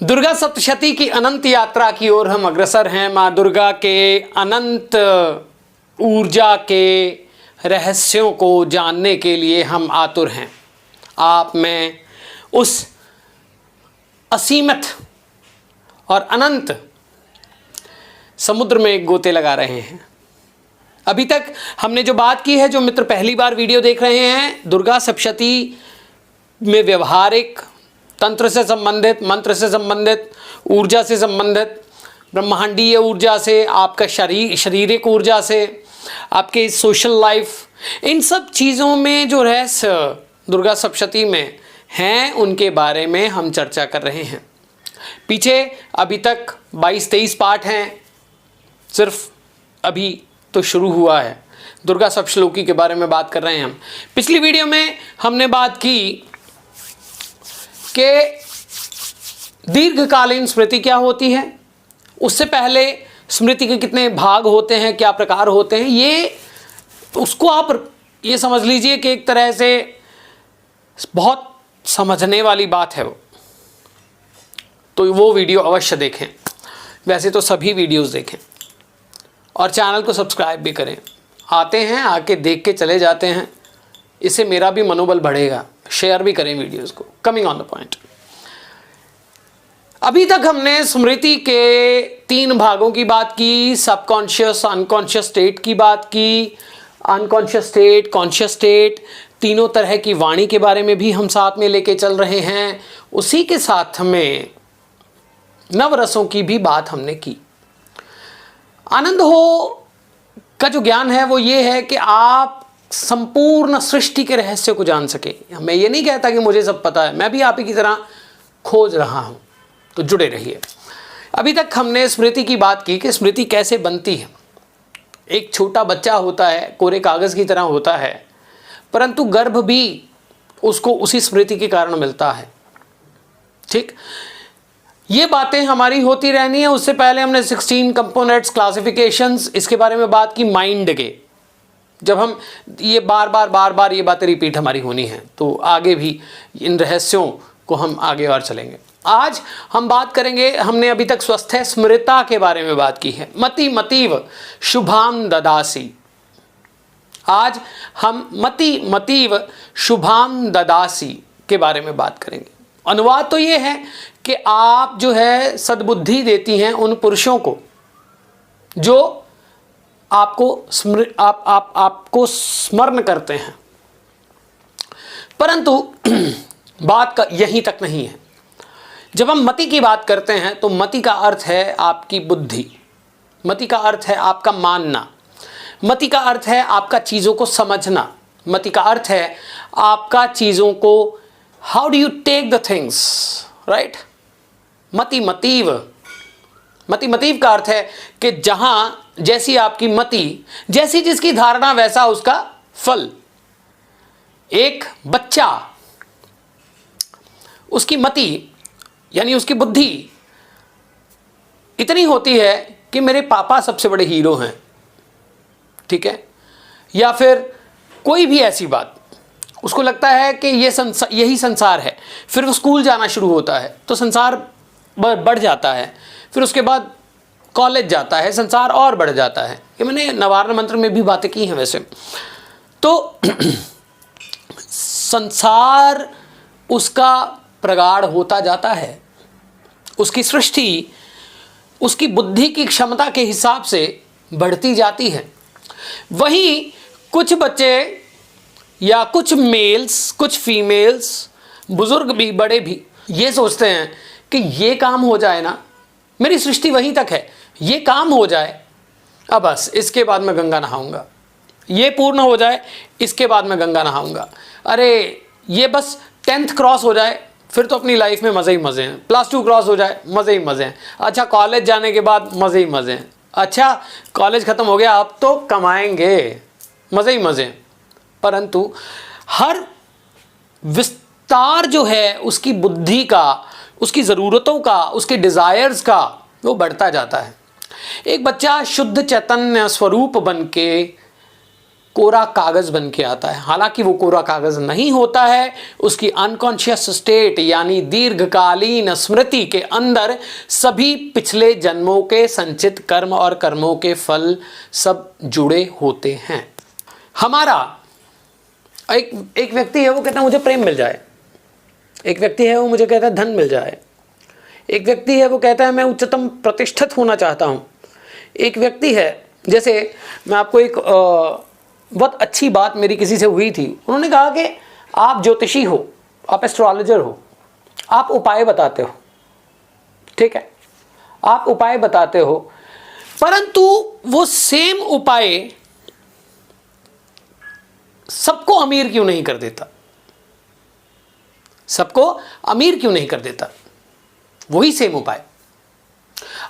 दुर्गा सप्तशती की अनंत यात्रा की ओर हम अग्रसर हैं। माँ दुर्गा के अनंत ऊर्जा के रहस्यों को जानने के लिए हम आतुर हैं। आप में उस असीमित और अनंत समुद्र में एक गोते लगा रहे हैं। अभी तक हमने जो बात की है, जो मित्र पहली बार वीडियो देख रहे हैं, दुर्गा सप्तशती में व्यवहारिक तंत्र से संबंधित, मंत्र से संबंधित, ऊर्जा से संबंधित, ब्रह्मांडीय ऊर्जा से, आपका शारीरिक ऊर्जा से, आपके सोशल लाइफ, इन सब चीज़ों में जो रहस्य दुर्गा सप्तशती में हैं उनके बारे में हम चर्चा कर रहे हैं। पीछे अभी तक 22-23 पाठ हैं, सिर्फ अभी तो शुरू हुआ है। दुर्गा सप्तश्लोकी के बारे में बात कर रहे हैं हम। पिछली वीडियो में हमने बात की कि दीर्घकालीन स्मृति क्या होती है, उससे पहले स्मृति के कितने भाग होते हैं, क्या प्रकार होते हैं, ये उसको आप ये समझ लीजिए कि एक तरह से बहुत समझने वाली बात है वो। तो वो वीडियो अवश्य देखें। वैसे तो सभी वीडियोस देखें और चैनल को सब्सक्राइब भी करें। आते हैं, आके देख के चले जाते हैं, इससे मेरा भी मनोबल बढ़ेगा। शेयर भी करें वीडियोस को। कमिंग ऑन द पॉइंट, अभी तक हमने स्मृति के 3 भागों की बात की। सबकॉन्शियस, अनकॉन्शियस स्टेट की बात की, अनकॉन्शियस स्टेट, कॉन्शियस स्टेट, तीनों तरह की वाणी के बारे में भी हम साथ में लेके चल रहे हैं। उसी के साथ में नवरसों की भी बात हमने की। आनंद हो का जो ज्ञान है वो ये है कि आप संपूर्ण सृष्टि के रहस्य को जान सके। मैं ये नहीं कहता कि मुझे सब पता है, मैं भी आप ही की तरह खोज रहा हूं, तो जुड़े रहिए। अभी तक हमने स्मृति की बात की कि स्मृति कैसे बनती है। एक छोटा बच्चा होता है, कोरे कागज की तरह होता है, परंतु गर्भ भी उसको उसी स्मृति के कारण मिलता है। ठीक, ये बातें हमारी होती रहनी है। उससे पहले हमने 16 कंपोनेंट्स, क्लासिफिकेशंस, इसके बारे में बात की माइंड के। जब हम ये बार बार ये बातें रिपीट हमारी होनी है, तो आगे भी इन रहस्यों को हम आगे और चलेंगे। आज हम बात करेंगे, हमने अभी तक स्वस्थ स्मृता के बारे में बात की है। मति मतीव शुभाम ददासी। आज हम मति मतीव शुभाम ददासी के बारे में बात करेंगे। अनुवाद तो ये है कि आप जो है सद्बुद्धि देती हैं उन पुरुषों को जो आपको स्मरण करते हैं। परंतु बात का यहीं तक नहीं है। जब हम मति की बात करते हैं तो मति का अर्थ है आपकी बुद्धि, मति का अर्थ है आपका मानना, मति का अर्थ है आपका चीज़ों को समझना, मति का अर्थ है आपका चीज़ों को how do you take the things, right. मति मतीव, मति मतीव का अर्थ है कि जहां जैसी आपकी मति, जैसी जिसकी धारणा वैसा उसका फल। एक बच्चा, उसकी मति यानी उसकी बुद्धि इतनी होती है कि मेरे पापा सबसे बड़े हीरो हैं, ठीक है, या फिर कोई भी ऐसी बात, उसको लगता है कि यही संसार है। फिर वो स्कूल जाना शुरू होता है तो संसार बढ़ जाता है। फिर उसके बाद कॉलेज जाता है, संसार और बढ़ जाता है। ये मैंने नवारण मंत्र में भी बातें की हैं वैसे तो। संसार उसका प्रगाढ़ होता जाता है, उसकी सृष्टि उसकी बुद्धि की क्षमता के हिसाब से बढ़ती जाती है। वहीं कुछ बच्चे या कुछ मेल्स, कुछ फीमेल्स, बुजुर्ग भी, बड़े भी ये सोचते हैं कि ये काम हो जाए ना, मेरी सृष्टि वहीं तक है, ये काम हो जाए, अब बस इसके बाद मैं गंगा नहाऊंगा, ये पूर्ण हो जाए इसके बाद मैं गंगा नहाऊंगा। अरे ये बस 10th क्रॉस हो जाए फिर तो अपनी लाइफ में मज़े ही मज़े हैं। +2 क्रॉस हो जाए मज़े ही मज़े हैं। अच्छा कॉलेज जाने के बाद मज़े ही मज़े हैं। अच्छा कॉलेज ख़त्म हो गया अब तो कमाएंगे, मज़े ही मज़े हैं। परंतु हर विस्तार जो है उसकी बुद्धि का, उसकी ज़रूरतों का, उसके डिज़ायर्स का, वो बढ़ता जाता है। एक बच्चा शुद्ध चैतन्य स्वरूप बन के कोरा कागज बन के आता है। हालांकि वो कोरा कागज नहीं होता है, उसकी अनकॉन्शियस स्टेट यानी दीर्घकालीन स्मृति के अंदर सभी पिछले जन्मों के संचित कर्म और कर्मों के फल सब जुड़े होते हैं। हमारा एक व्यक्ति है, वो कहता है मुझे प्रेम मिल जाए। एक व्यक्ति है, वो मुझे कहता है धन मिल जाए। एक व्यक्ति है, वो कहता है मैं उच्चतम प्रतिष्ठित होना चाहता हूँ। एक व्यक्ति है, जैसे मैं आपको एक बहुत अच्छी बात मेरी किसी से हुई थी। उन्होंने कहा कि आप ज्योतिषी हो, आप एस्ट्रोलॉजर हो, आप उपाय बताते हो, ठीक है, आप उपाय बताते हो, परंतु वो सेम उपाय सबको अमीर क्यों नहीं कर देता? सबको अमीर क्यों नहीं कर देता? वही सेम उपाय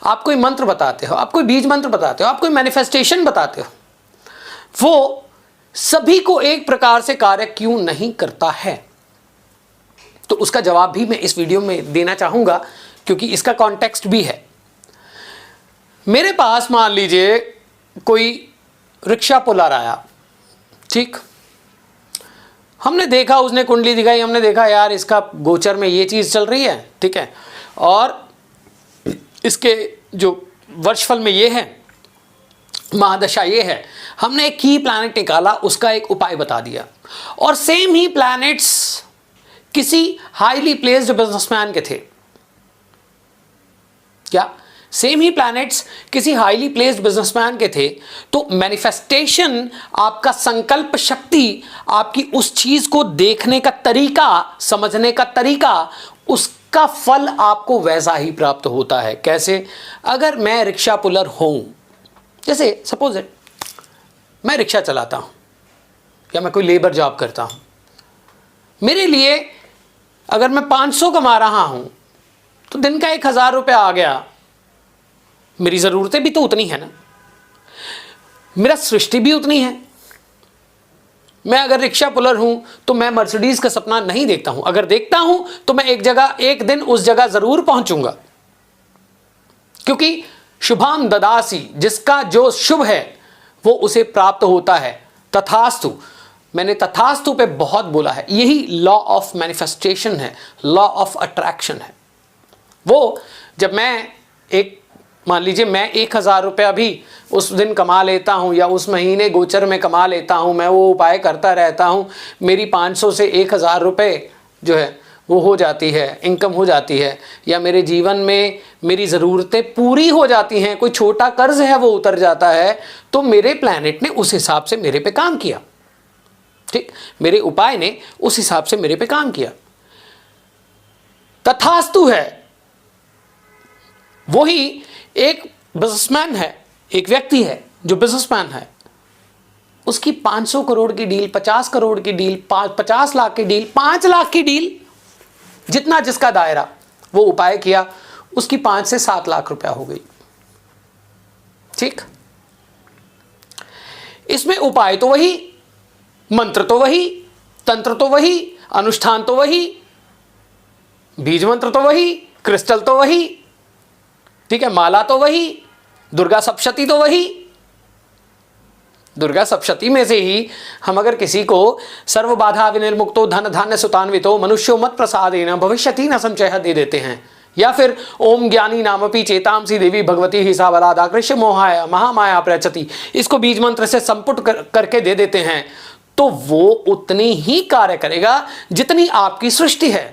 आप कोई मंत्र बताते हो, आप कोई बीज मंत्र बताते हो, आप कोई मैनिफेस्टेशन बताते हो, वो सभी को एक प्रकार से कार्य क्यों नहीं करता है? तो उसका जवाब भी मैं इस वीडियो में देना चाहूंगा, क्योंकि इसका कॉन्टेक्स्ट भी है। मेरे पास मान लीजिए कोई रिक्शा पुलार आया, ठीक, हमने देखा, उसने कुंडली दिखाई, हमने देखा यार इसका गोचर में ये चीज़ चल रही है, ठीक है, और इसके जो वर्षफल में ये है, महादशा ये है, हमने एक की प्लैनेट निकाला, उसका एक उपाय बता दिया, और सेम ही प्लैनेट्स किसी हाईली प्लेस्ड बिजनेसमैन के थे। क्या सेम ही प्लैनेट्स किसी हाईली प्लेस्ड बिजनेसमैन के थे? तो मैनिफेस्टेशन, आपका संकल्प शक्ति, आपकी उस चीज को देखने का तरीका, समझने का तरीका, उसका फल आपको वैसा ही प्राप्त होता है। कैसे? अगर मैं रिक्शा पुलर हूं, जैसे सपोज इट मैं रिक्शा चलाता हूं या मैं कोई लेबर जॉब करता हूं, मेरे लिए अगर मैं 500 कमा रहा हूं तो दिन का 1000 रुपया आ गया, मेरी ज़रूरतें भी तो उतनी है ना, मेरा सृष्टि भी उतनी है। मैं अगर रिक्शा पुलर हूं तो मैं मर्सिडीज का सपना नहीं देखता हूं, अगर देखता हूं तो मैं एक दिन उस जगह जरूर पहुंचूंगा, क्योंकि शुभाम ददासी, जिसका जो शुभ है वो उसे प्राप्त होता है। तथास्तु, मैंने तथास्तु पे बहुत बोला है, यही लॉ ऑफ मैनिफेस्टेशन है, लॉ ऑफ अट्रैक्शन है। वो जब मैं एक, मान लीजिए मैं 1000 रुपया भी उस दिन कमा लेता हूं या उस महीने गोचर में कमा लेता हूं, मैं वो उपाय करता रहता हूं, मेरी 500 से 1000 रुपये जो है वो हो जाती है, इनकम हो जाती है, या मेरे जीवन में मेरी ज़रूरतें पूरी हो जाती हैं, कोई छोटा कर्ज है वो उतर जाता है, तो मेरे प्लैनेट ने उस हिसाब से मेरे पे काम किया, ठीक, मेरे उपाय ने उस हिसाब से मेरे पे काम किया। तथास्तु है। वही एक बिजनेसमैन है, एक व्यक्ति है जो बिजनेसमैन है, उसकी 500 करोड़ की डील, 50 करोड़ की डील, 50 लाख की डील, 5 लाख की डील, जितना जिसका दायरा, वो उपाय किया, उसकी 5 से 7 लाख रुपया हो गई, ठीक। इसमें उपाय तो वही, मंत्र तो वही, तंत्र तो वही, अनुष्ठान तो वही, बीज मंत्र तो वही, क्रिस्टल तो वही, ठीक है, माला तो वही, दुर्गा सप्तशती तो वही। दुर्गा सप्तशती में से ही हम अगर किसी को सर्व बाधा विनिर्मुक्तो धन धान्य सुतान्वितो मनुष्यो मत प्रसादेन भविष्यति न संचय दे देते हैं, या फिर ओम ज्ञानी नामपि चेतांसी देवी भगवती हिसा बलादा कृष्ण मोहाय महामाया प्रचति, इसको बीज मंत्र से संपुट करके दे देते हैं, तो वो उतनी ही कार्य करेगा जितनी आपकी सृष्टि है,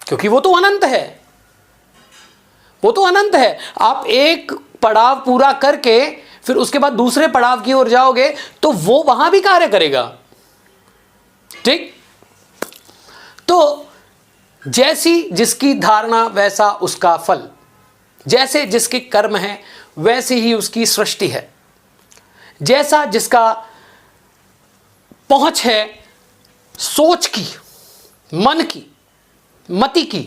क्योंकि वो तो अनंत है, वो तो अनंत है। आप एक पड़ाव पूरा करके फिर उसके बाद दूसरे पड़ाव की ओर जाओगे तो वो वहां भी कार्य करेगा, ठीक। तो जैसी जिसकी धारणा वैसा उसका फल, जैसे जिसके कर्म है वैसे ही उसकी सृष्टि है, जैसा जिसका पहुंच है सोच की, मन की, मति की,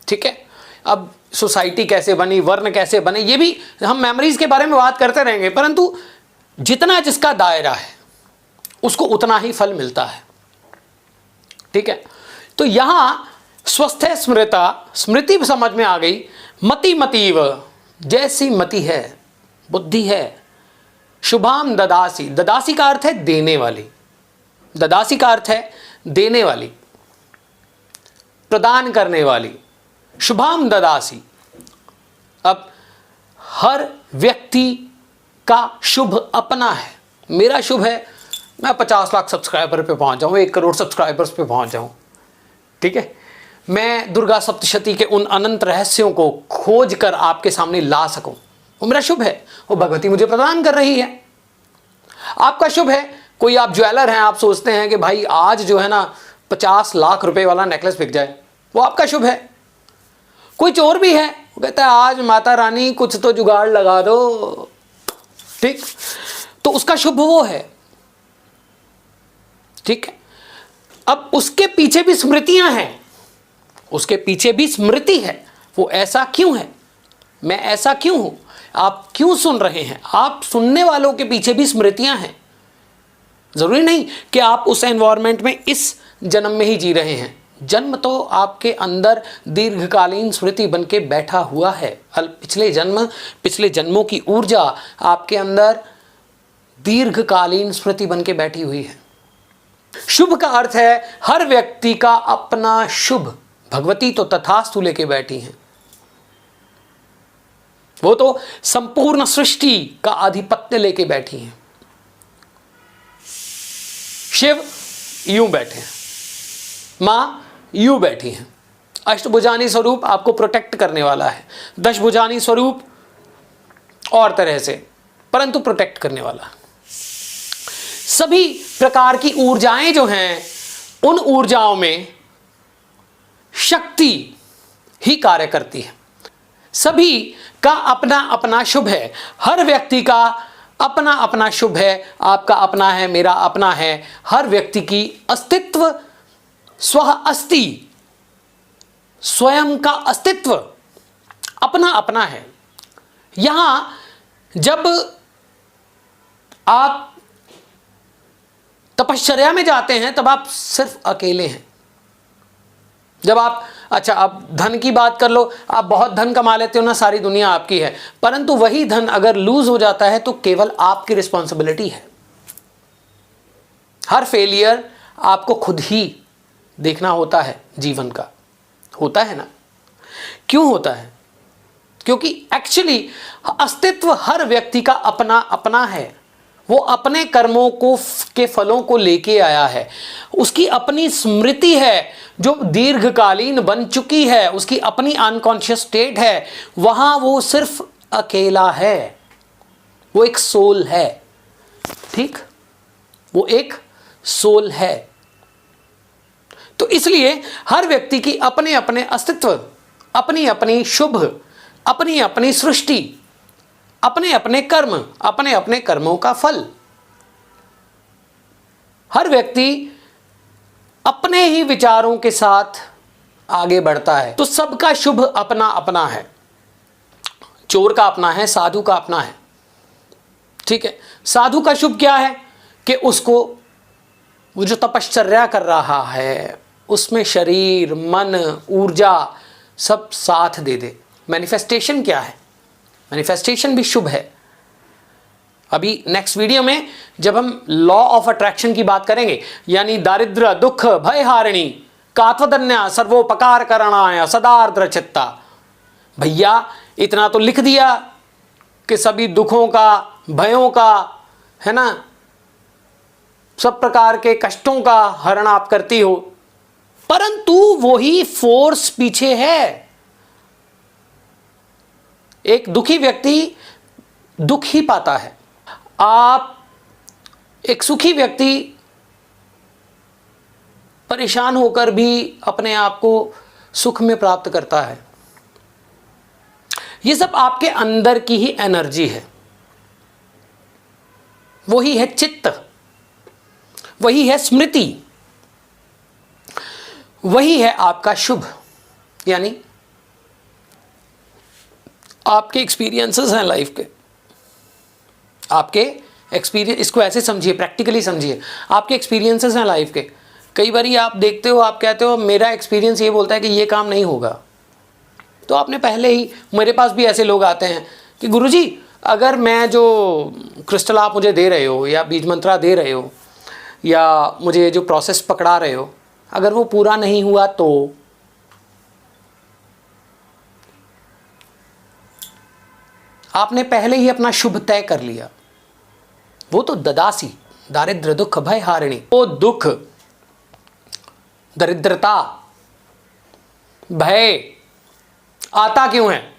ठीक है। अब सोसाइटी कैसे बनी, वर्ण कैसे बने, ये भी हम मेमोरीज के बारे में बात करते रहेंगे, परंतु जितना जिसका दायरा है उसको उतना ही फल मिलता है, ठीक है। तो यहां स्वस्थ स्मृता, स्मृति समझ में आ गई, मति मतीव, जैसी मति है, बुद्धि है, शुभाम ददासी, ददासी का अर्थ है देने वाली, ददासी का अर्थ है देने वाली, प्रदान करने वाली, शुभाम ददासी। अब हर व्यक्ति का शुभ अपना है। मेरा शुभ है मैं 50 लाख सब्सक्राइबर पे पहुंच जाऊं, 1 करोड़ सब्सक्राइबर्स पे पहुंच जाऊं, ठीक है। मैं दुर्गा सप्तशती के उन अनंत रहस्यों को खोज कर आपके सामने ला सकूं, वो मेरा शुभ है, वो भगवती मुझे प्रदान कर रही है। आपका शुभ है, कोई आप ज्वेलर हैं, आप सोचते हैं कि भाई आज जो है ना 50 लाख रुपए वाला नेकलेस बिक जाए, वो आपका शुभ है। कोई चोर भी है, वो कहता है आज माता रानी कुछ तो जुगाड़ लगा दो, ठीक, तो उसका शुभ वो है, ठीक है। अब उसके पीछे भी स्मृतियां हैं, उसके पीछे भी स्मृति है, वो ऐसा क्यों है, मैं ऐसा क्यों हूं, आप क्यों सुन रहे हैं, आप सुनने वालों के पीछे भी स्मृतियां हैं। जरूरी नहीं कि आप उस एनवायरनमेंट में इस जन्म में ही जी रहे हैं, जन्म तो आपके अंदर दीर्घकालीन स्मृति बन के बैठा हुआ है। पिछले जन्मों की ऊर्जा आपके अंदर दीर्घकालीन स्मृति बन के बैठी हुई है। शुभ का अर्थ है हर व्यक्ति का अपना शुभ। भगवती तो तथास्तु लेके बैठी हैं, वो तो संपूर्ण सृष्टि का आधिपत्य लेके बैठी हैं। शिव यूं बैठे हैं, मां यूं बैठी हैं। अष्टभुजानी स्वरूप आपको प्रोटेक्ट करने वाला है, दशभुजानी स्वरूप और तरह से, परंतु प्रोटेक्ट करने वाला। सभी प्रकार की ऊर्जाएं जो हैं, उन ऊर्जाओं में शक्ति ही कार्य करती है। सभी का अपना अपना शुभ है, हर व्यक्ति का अपना अपना शुभ है। आपका अपना है, मेरा अपना है, हर व्यक्ति की अस्तित्व स्वः अस्ति, स्वयं का अस्तित्व अपना अपना है। यहां जब आप तपश्चर्या में जाते हैं तब आप सिर्फ अकेले हैं। जब आप, अच्छा आप धन की बात कर लो, आप बहुत धन कमा लेते हो ना, सारी दुनिया आपकी है, परंतु वही धन अगर लूज हो जाता है तो केवल आपकी रिस्पॉन्सिबिलिटी है। हर फेलियर आपको खुद ही देखना होता है, जीवन का होता है ना। क्यों होता है? क्योंकि एक्चुअली अस्तित्व हर व्यक्ति का अपना अपना है। वो अपने कर्मों को के फलों को लेके आया है, उसकी अपनी स्मृति है जो दीर्घकालीन बन चुकी है, उसकी अपनी अनकॉन्शियस स्टेट है। वहां वो सिर्फ अकेला है, वो एक सोल है, ठीक, वो एक सोल है। तो इसलिए हर व्यक्ति की अपने अपने अस्तित्व, अपनी अपनी शुभ, अपनी अपनी सृष्टि, अपने अपने कर्म, अपने अपने कर्मों का फल। हर व्यक्ति अपने ही विचारों के साथ आगे बढ़ता है। तो सबका शुभ अपना अपना है। चोर का अपना है, साधु का अपना है, ठीक है। साधु का शुभ क्या है कि उसको वो जो तपश्चर्या कर रहा है उसमें शरीर, मन, ऊर्जा सब साथ दे दे। मैनिफेस्टेशन क्या है? मैनिफेस्टेशन भी शुभ है। अभी नेक्स्ट वीडियो में जब हम लॉ ऑफ अट्रैक्शन की बात करेंगे, यानी दारिद्र, दुख, भय हारिणी, कात्वदन्या, सर्वोपकार करणाय, सदार्द्र चित्ता। भैया इतना तो लिख दिया कि सभी दुखों का, भयों का, है ना, सब प्रकार के कष्टों का हरण आप करती हो, परंतु वही फोर्स पीछे है। एक दुखी व्यक्ति दुख ही पाता है, आप एक सुखी व्यक्ति परेशान होकर भी अपने आप को सुख में प्राप्त करता है। ये सब आपके अंदर की ही एनर्जी है, वही है चित्त, वही है स्मृति, वही है आपका शुभ। यानी आपके एक्सपीरियंसेस हैं लाइफ के, आपके एक्सपीरियंस, इसको ऐसे समझिए, प्रैक्टिकली समझिए, आपके एक्सपीरियंसेस हैं लाइफ के। कई बार आप देखते हो, आप कहते हो मेरा एक्सपीरियंस ये बोलता है कि ये काम नहीं होगा, तो आपने पहले ही, मेरे पास भी ऐसे लोग आते हैं कि गुरुजी अगर मैं जो क्रिस्टल आप मुझे दे रहे हो या बीज मंत्रा दे रहे हो या मुझे जो प्रोसेस पकड़ा रहे हो, अगर वो पूरा नहीं हुआ तो आपने पहले ही अपना शुभ तय कर लिया। वो तो ददासी दारिद्र दुख भय हारिणी, वो दुख दरिद्रता भय आता क्यों है?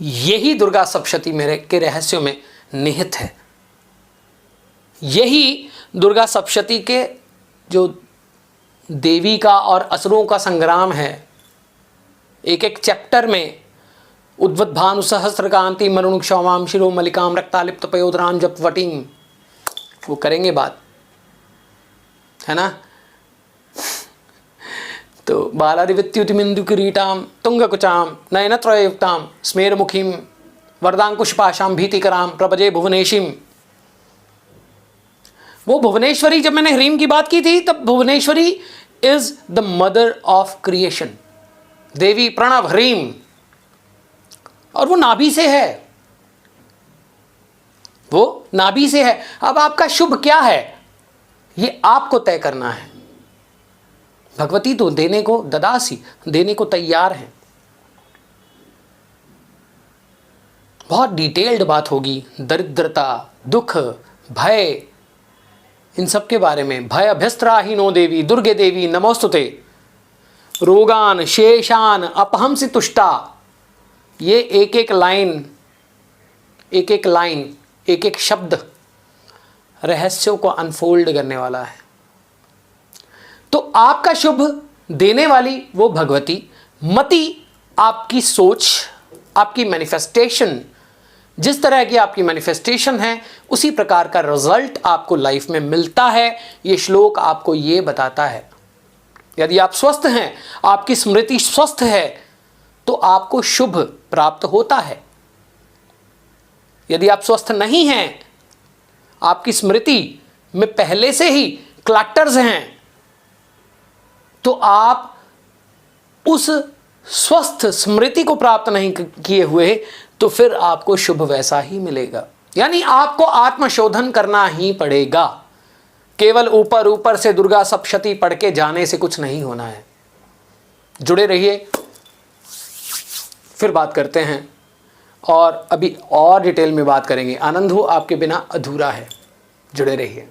यही दुर्गा सप्तशती मेरे के रहस्यों में निहित है। यही दुर्गा सप्तशती के जो देवी का और असुरों का संग्राम है, एक एक चैप्टर में उद्वत भानु सहस्त्र कांति मरुण क्षौमाम शिरो मलिकाम रक्तालिप्त पयोधराम जप वटिंग, वो करेंगे बात, है ना। तो बालादिवित्युतिमिंदु किरीटाम तुंगकुचाम नयनत्रयुक्ताम स्मेरमुखीम वरदांकुशपाशाम भीतिकराम प्रभजे भुवनेशीम। वो भुवनेश्वरी, जब मैंने ह्रीम की बात की थी तब Bhuvaneshwari is the mother of creation, देवी प्रणव ह्रीम, और वो नाभि से है, वो नाभि से है। अब आपका शुभ क्या है ये आपको तय करना है। भगवती तो देने को ददासी, देने को तैयार हैं। बहुत डिटेल्ड बात होगी दरिद्रता दुख भय इन सब के बारे में। भय अभ्यस्त्राहीनो देवी दुर्गे देवी नमोस्तुते, रोगान शेषान अपहंसि तुष्टा, ये एक एक लाइन एक एक शब्द रहस्यों को अनफोल्ड करने वाला है। तो आपका शुभ देने वाली वो भगवती, मति आपकी सोच, आपकी मैनिफेस्टेशन, जिस तरह की आपकी मैनिफेस्टेशन है उसी प्रकार का रिजल्ट आपको लाइफ में मिलता है। ये श्लोक आपको ये बताता है। यदि आप स्वस्थ हैं, आपकी स्मृति स्वस्थ है, तो आपको शुभ प्राप्त होता है। यदि आप स्वस्थ नहीं हैं, आपकी स्मृति में पहले से ही क्लटर्स हैं, तो आप उस स्वस्थ स्मृति को प्राप्त नहीं किए हुए, तो फिर आपको शुभ वैसा ही मिलेगा। यानी आपको आत्मशोधन करना ही पड़ेगा। केवल ऊपर ऊपर से दुर्गा सप्तशती पढ़ के जाने से कुछ नहीं होना है। जुड़े रहिए, फिर बात करते हैं और अभी और डिटेल में बात करेंगे। आनंद हो आपके बिना अधूरा है। जुड़े रहिए।